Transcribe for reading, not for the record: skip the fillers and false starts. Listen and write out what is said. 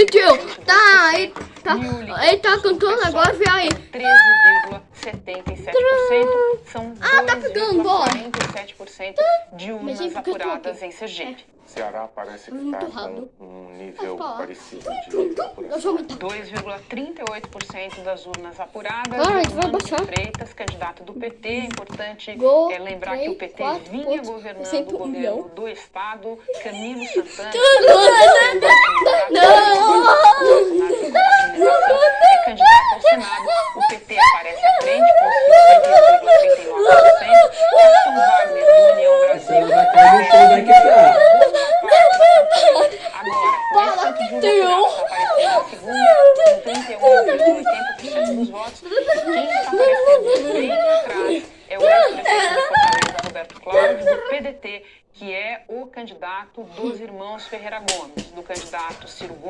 tio, tá, ele tá cantando agora, vê aí. 13,77% são tá pegando, bora. 2,47% de urnas apuradas em Sergipe. Ceará parece que Muito está rápido. com um nível Posso falar? parecido de Eu sou apuração. muito... 2,38% das urnas apuradas. Agora a gente vai Orlando baixar. Freitas, candidato do PT. É importante Gol, lembrar que o PT 3, vinha 4, governando 100 o governo milhão. do Estado. Camilo Santana, é candidato ao Senado. O PT aparece à frente com 50,39%. Capitão Wagner, do União Brasil, Vai cair no show da quebrada. agora, com esse tanto de votos, aparecendo em segundo, com 31,80% dos votos. E quem está aparecendo bem atrás é o ex-prefeito de Fortaleza, Roberto Cláudio, do PDT, que é o candidato dos irmãos Ferreira Gomes, do candidato Ciro Gomes.